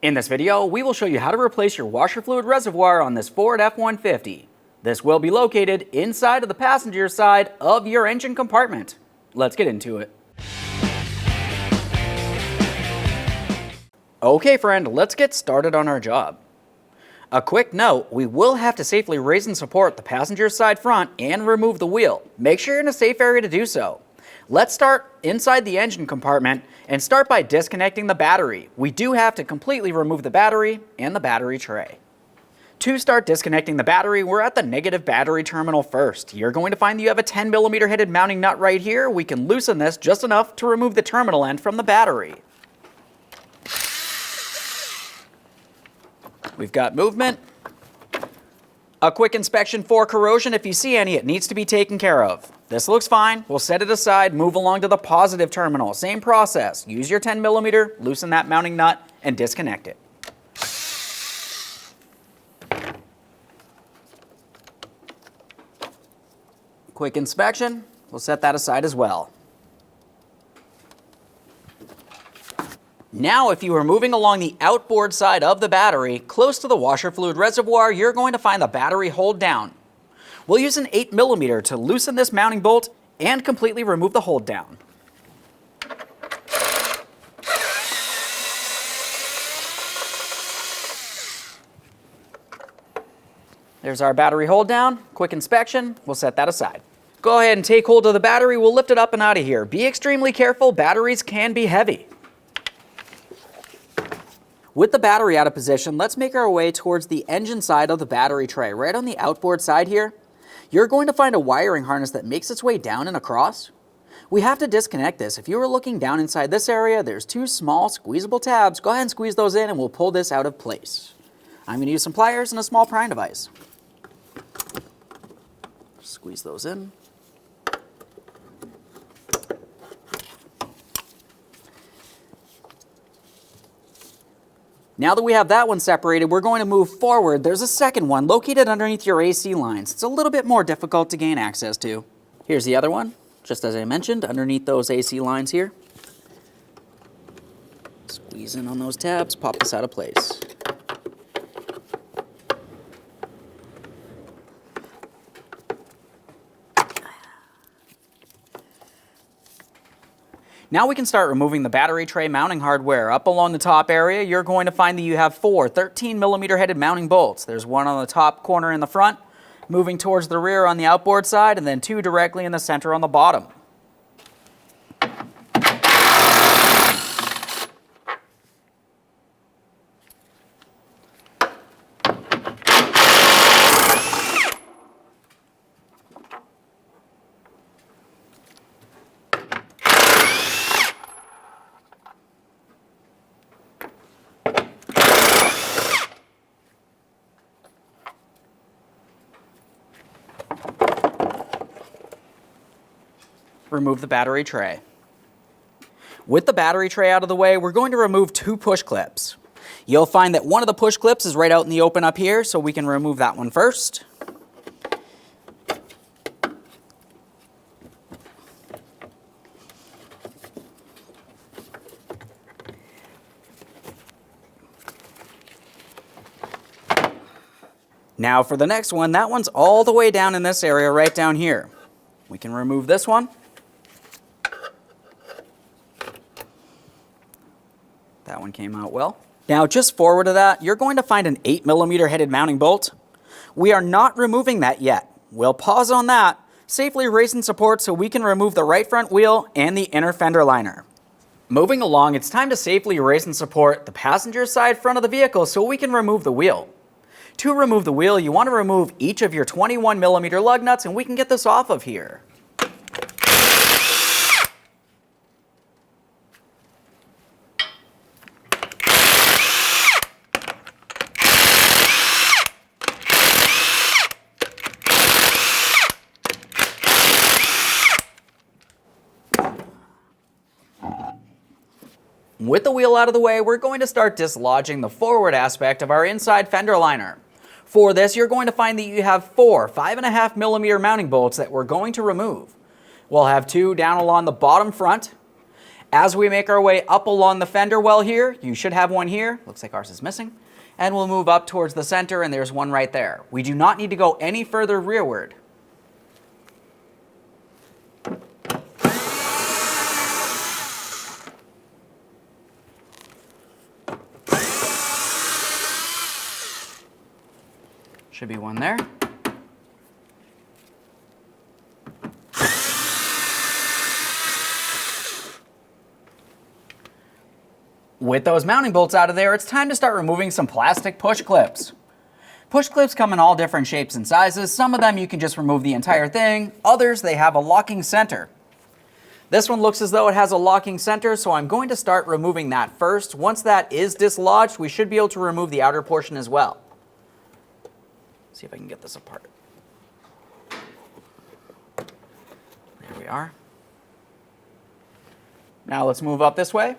In this video, we will show you how to replace your washer fluid reservoir on this Ford F-150. This will be located inside of the passenger side of your engine compartment. Let's get into it. Okay friend, let's get started on our job. A quick note, we will have to safely raise and support the passenger side front and remove the wheel. Make sure you're in a safe area to do so. Let's start inside the engine compartment and start by disconnecting the battery. We do have to completely remove the battery and the battery tray. To start disconnecting the battery, we're at the negative battery terminal first. You're going to find that you have a 10mm headed mounting nut right here. We can loosen this just enough to remove the terminal end from the battery. We've got movement. A quick inspection for corrosion. If you see any, it needs to be taken care of. This looks fine. We'll set it aside, move along to the positive terminal. Same process. Use your 10mm, loosen that mounting nut, and disconnect it. Quick inspection. We'll set that aside as well. Now, if you are moving along the outboard side of the battery, close to the washer fluid reservoir, you're going to find the battery hold down. We'll use an 8mm to loosen this mounting bolt and completely remove the hold down. There's our battery hold down. Quick inspection. We'll set that aside. Go ahead and take hold of the battery. We'll lift it up and out of here. Be extremely careful. Batteries can be heavy. With the battery out of position, let's make our way towards the engine side of the battery tray. Right on the outboard side here, you're going to find a wiring harness that makes its way down and across. We have to disconnect this. If you were looking down inside this area, there's two small squeezable tabs. Go ahead and squeeze those in and we'll pull this out of place. I'm going to use some pliers and a small prying device. Squeeze those in. Now that we have that one separated, we're going to move forward. There's a second one located underneath your AC lines. It's a little bit more difficult to gain access to. Here's the other one, just as I mentioned, underneath those AC lines here. Squeeze in on those tabs, pop this out of place. Now we can start removing the battery tray mounting hardware. Up along the top area, you're going to find that you have four 13mm headed mounting bolts. There's one on the top corner in the front, moving towards the rear on the outboard side, and then two directly in the center on the bottom. Remove the battery tray. With the battery tray out of the way, we're going to remove two push clips. You'll find that one of the push clips is right out in the open up here, so we can remove that one first. Now for the next one, that one's all the way down in this area right down here. We can remove this one. That one came out well. Now just forward of that, you're going to find an 8mm headed mounting bolt. We are not removing that yet. We'll pause on that, safely raise and support so we can remove the right front wheel and the inner fender liner. Moving along, it's time to safely raise and support the passenger side front of the vehicle so we can remove the wheel. To remove the wheel, you want to remove each of your 21mm lug nuts, and we can get this off of here. With the wheel out of the way, we're going to start dislodging the forward aspect of our inside fender liner. For this, you're going to find that you have four 5.5mm mounting bolts that we're going to remove. We'll have two down along the bottom front, As we make our way up along the fender well here, you should have one here. Looks like ours is missing. And we'll move up towards the center, and there's one right there. We do not need to go any further rearward. Should be one there. With those mounting bolts out of there, it's time to start removing some plastic push clips. Push clips come in all different shapes and sizes. Some of them you can just remove the entire thing. Others, they have a locking center. This one looks as though it has a locking center, so I'm going to start removing that first. Once that is dislodged, we should be able to remove the outer portion as well. See if I can get this apart. There we are. Now let's move up this way.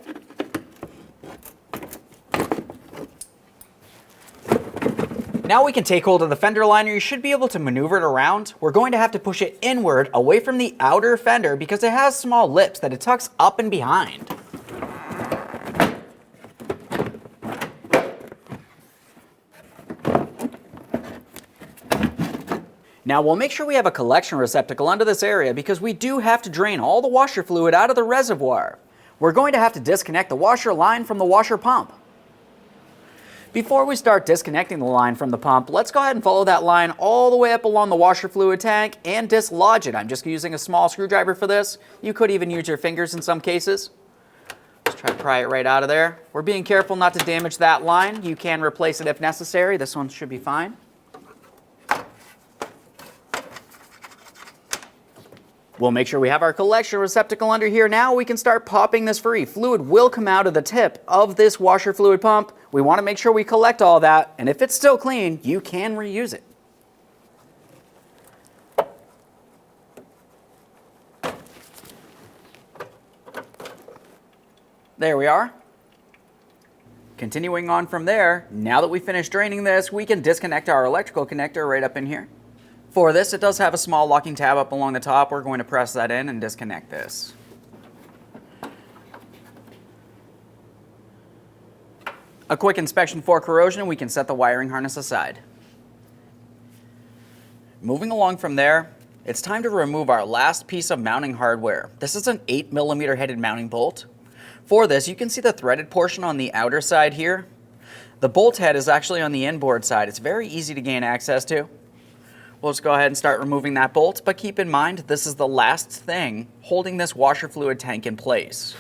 Now we can take hold of the fender liner. You should be able to maneuver it around. We're going to have to push it inward away from the outer fender because it has small lips that it tucks up and behind. Now we'll make sure we have a collection receptacle under this area because we do have to drain all the washer fluid out of the reservoir. We're going to have to disconnect the washer line from the washer pump. Before we start disconnecting the line from the pump, let's go ahead and follow that line all the way up along the washer fluid tank and dislodge it. I'm just using a small screwdriver for this. You could even use your fingers in some cases. Let's try to pry it right out of there. We're being careful not to damage that line. You can replace it if necessary. This one should be fine. We'll make sure we have our collection receptacle under here. Now we can start popping this free. Fluid will come out of the tip of this washer fluid pump. We want to make sure we collect all that, and if it's still clean, you can reuse it. There we are. Continuing on from there, now that we finished draining this, we can disconnect our electrical connector right up in here. For this, it does have a small locking tab up along the top. We're going to press that in and disconnect this. A quick inspection for corrosion, we can set the wiring harness aside. Moving along from there, it's time to remove our last piece of mounting hardware. This is an 8mm headed mounting bolt. For this, you can see the threaded portion on the outer side here. The bolt head is actually on the inboard side. It's very easy to gain access to. We'll just go ahead and start removing that bolt, but keep in mind this is the last thing holding this washer fluid tank in place.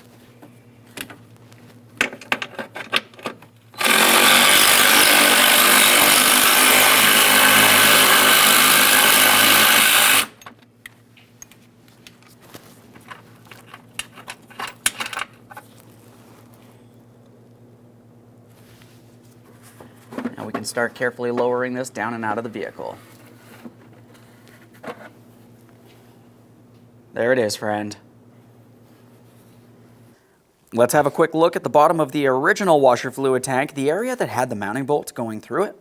Now we can start carefully lowering this down and out of the vehicle. There it is, friend. Let's have a quick look at the bottom of the original washer fluid tank, the area that had the mounting bolt going through it.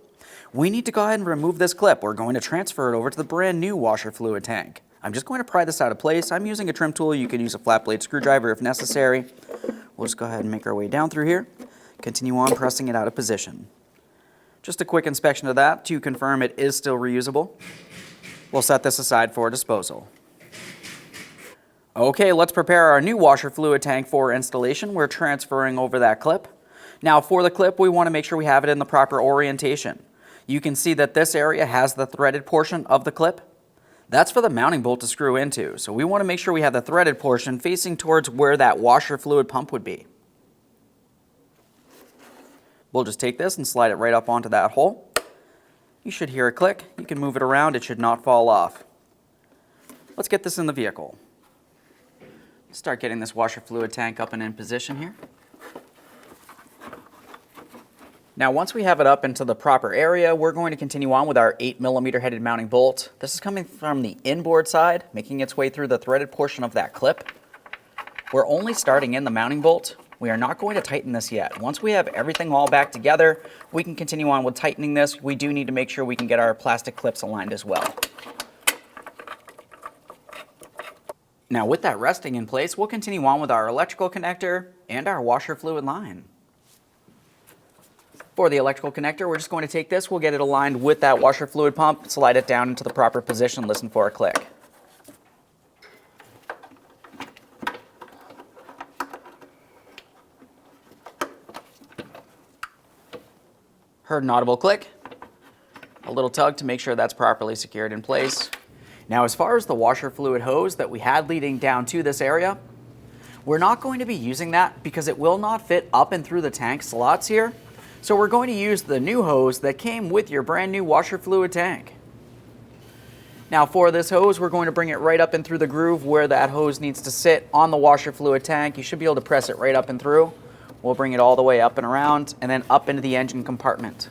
We need to go ahead and remove this clip. We're going to transfer it over to the brand new washer fluid tank. I'm just going to pry this out of place. I'm using a trim tool. You can use a flat blade screwdriver if necessary. We'll just go ahead and make our way down through here. Continue on pressing it out of position. Just a quick inspection of that to confirm it is still reusable. We'll set this aside for disposal. Okay, let's prepare our new washer fluid tank for installation. We're transferring over that clip. Now for the clip, we want to make sure we have it in the proper orientation. You can see that this area has the threaded portion of the clip. That's for the mounting bolt to screw into. So we want to make sure we have the threaded portion facing towards where that washer fluid pump would be. We'll just take this and slide it right up onto that hole. You should hear a click. You can move it around. It should not fall off. Let's get this in the vehicle. Start getting this washer fluid tank up and in position here. Now once we have it up into the proper area, we're going to continue on with our 8mm headed mounting bolt. This is coming from the inboard side, making its way through the threaded portion of that clip. We're only starting in the mounting bolt. We are not going to tighten this yet. Once we have everything all back together, we can continue on with tightening this. We do need to make sure we can get our plastic clips aligned as well. Now with that resting in place, we'll continue on with our electrical connector and our washer fluid line. For the electrical connector, we're just going to take this, we'll get it aligned with that washer fluid pump, slide it down into the proper position, listen for a click. Heard an audible click, a little tug to make sure that's properly secured in place. Now as far as the washer fluid hose that we had leading down to this area, we're not going to be using that because it will not fit up and through the tank slots here. So we're going to use the new hose that came with your brand new washer fluid tank. Now for this hose, we're going to bring it right up and through the groove where that hose needs to sit on the washer fluid tank. You should be able to press it right up and through. We'll bring it all the way up and around and then up into the engine compartment.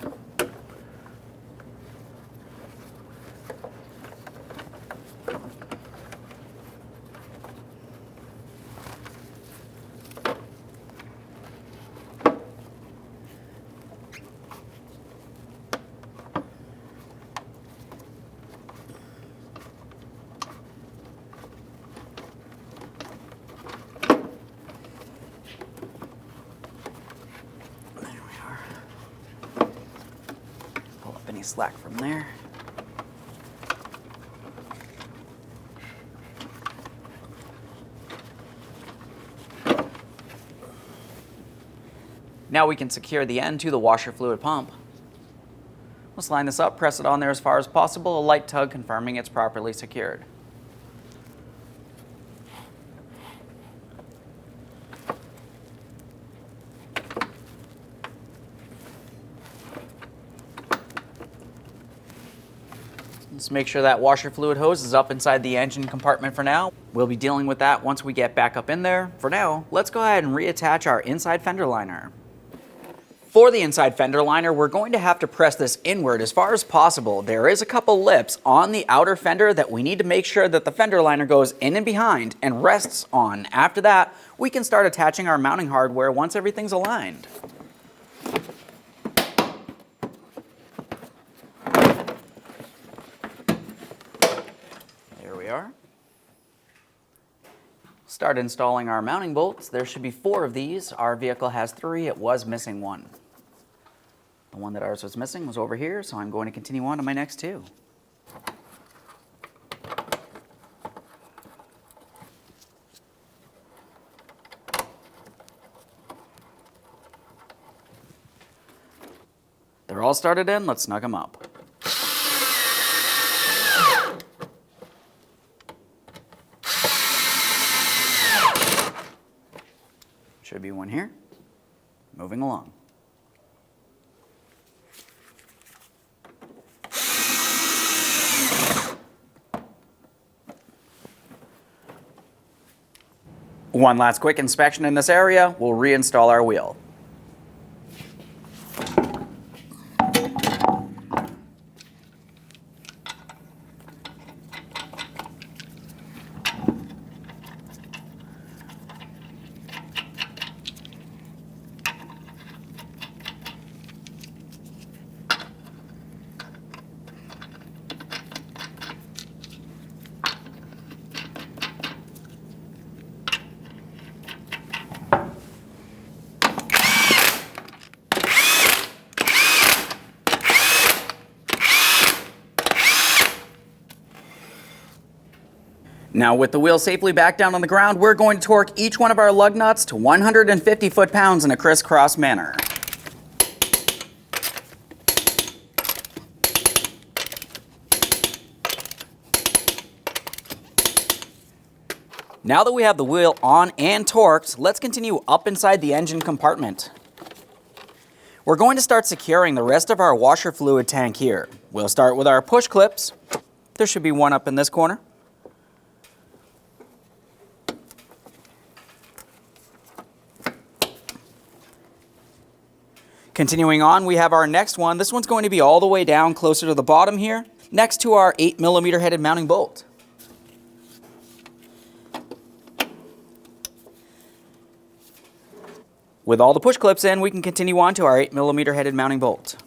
Any slack from there. Now we can secure the end to the washer fluid pump. Let's line this up, press it on there as far as possible, a light tug confirming it's properly secured. Let's make sure that washer fluid hose is up inside the engine compartment for now. We'll be dealing with that once we get back up in there. For now, let's go ahead and reattach our inside fender liner. For the inside fender liner, we're going to have to press this inward as far as possible. There is a couple lips on the outer fender that we need to make sure that the fender liner goes in and behind and rests on. After that, we can start attaching our mounting hardware once everything's aligned. There we are. Start installing our mounting bolts. There should be 4 of these. Our vehicle has 3. It was missing 1. The one that ours was missing was over here, so I'm going to continue on to my next 2. They're all started in. Let's snug them up. Should be one here. Moving along. One last quick inspection in this area. We'll reinstall our wheel. Now with the wheel safely back down on the ground, we're going to torque each one of our lug nuts to 150 foot-pounds in a crisscross manner. Now that we have the wheel on and torqued, let's continue up inside the engine compartment. We're going to start securing the rest of our washer fluid tank here. We'll start with our push clips. There should be one up in this corner. Continuing on, we have our next one. This one's going to be all the way down closer to the bottom here, next to our 8mm headed mounting bolt. With all the push clips in, we can continue on to our 8mm headed mounting bolt.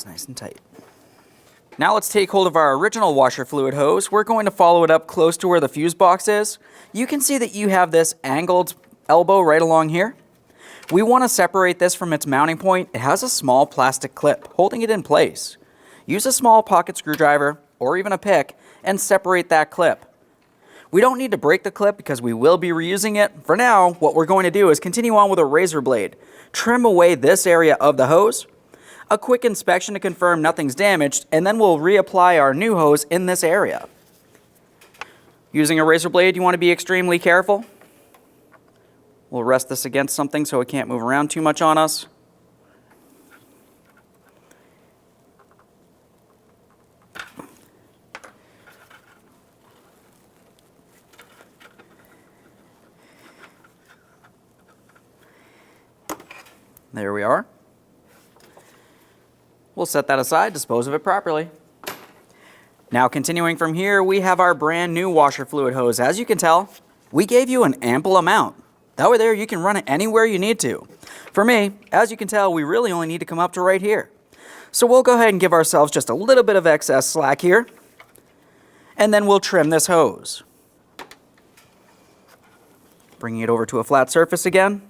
That's nice and tight. Now let's take hold of our original washer fluid hose. We're going to follow it up close to where the fuse box is. You can see that you have this angled elbow right along here. We want to separate this from its mounting point. It has a small plastic clip holding it in place. Use a small pocket screwdriver or even a pick and separate that clip. We don't need to break the clip because we will be reusing it. For now, what we're going to do is continue on with a razor blade. Trim away this area of the hose. A quick inspection to confirm nothing's damaged, and then we'll reapply our new hose in this area. Using a razor blade, you want to be extremely careful. We'll rest this against something so it can't move around too much on us. There we are. We'll set that aside, dispose of it properly. Now continuing from here, we have our brand new washer fluid hose. As you can tell, we gave you an ample amount. That way there, you can run it anywhere you need to. For me, as you can tell, we really only need to come up to right here. So we'll go ahead and give ourselves just a little bit of excess slack here, and then we'll trim this hose. Bringing it over to a flat surface again.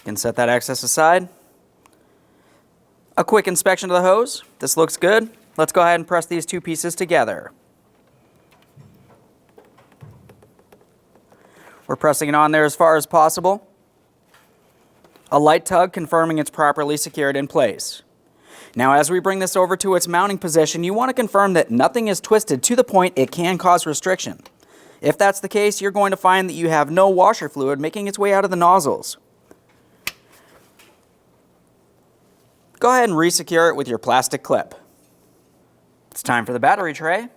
Can set that excess aside. A quick inspection of the hose. This looks good. Let's go ahead and press these two pieces together. We're pressing it on there as far as possible. A light tug confirming it's properly secured in place. Now as we bring this over to its mounting position, you want to confirm that nothing is twisted to the point it can cause restriction. If that's the case, you're going to find that you have no washer fluid making its way out of the nozzles. Go ahead and re-secure it with your plastic clip. It's time for the battery tray.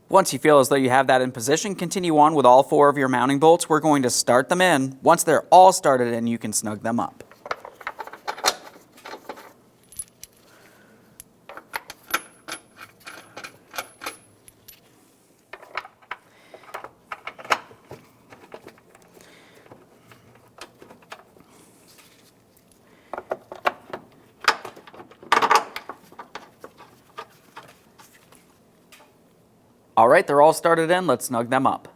Once you feel as though you have that in position, continue on with all 4 of your mounting bolts. We're going to start them in. Once they're all started in, you can snug them up. All right, they're all started in. Let's snug them up.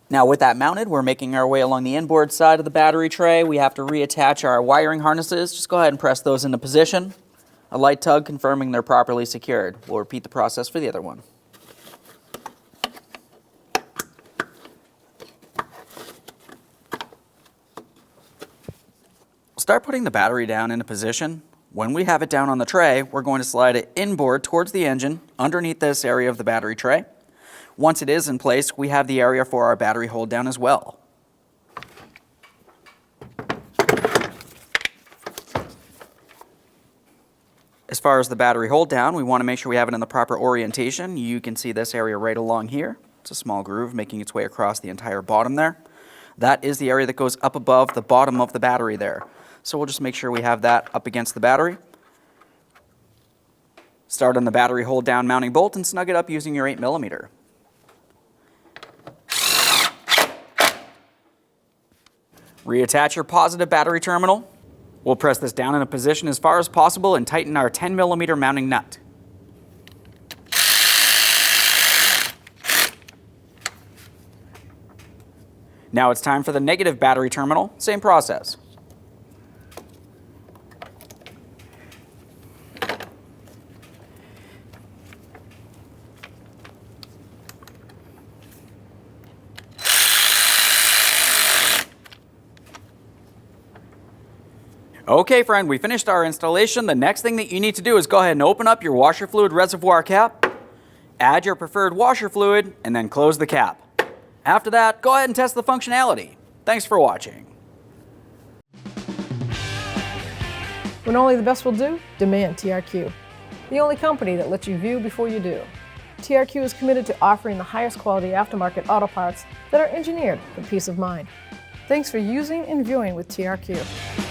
Now with that mounted, we're making our way along the inboard side of the battery tray. We have to reattach our wiring harnesses. Just go ahead and press those into position. A light tug confirming they're properly secured. We'll repeat the process for the other one. Start putting the battery down into position. When we have it down on the tray, we're going to slide it inboard towards the engine, underneath this area of the battery tray. Once it is in place, we have the area for our battery hold down as well. As far as the battery hold down, we want to make sure we have it in the proper orientation. You can see this area right along here. It's a small groove making its way across the entire bottom there. That is the area that goes up above the bottom of the battery there. So we'll just make sure we have that up against the battery. Start on the battery hold down mounting bolt and snug it up using your 8mm. Reattach your positive battery terminal. We'll press this down in a position as far as possible and tighten our 10mm mounting nut. Now it's time for the negative battery terminal. Same process. Okay, friend, we finished our installation. The next thing that you need to do is go ahead and open up your washer fluid reservoir cap, add your preferred washer fluid, and then close the cap. After that, go ahead and test the functionality. Thanks for watching. When only the best will do, demand TRQ. The only company that lets you view before you do. TRQ is committed to offering the highest quality aftermarket auto parts that are engineered for peace of mind. Thanks for using and viewing with TRQ.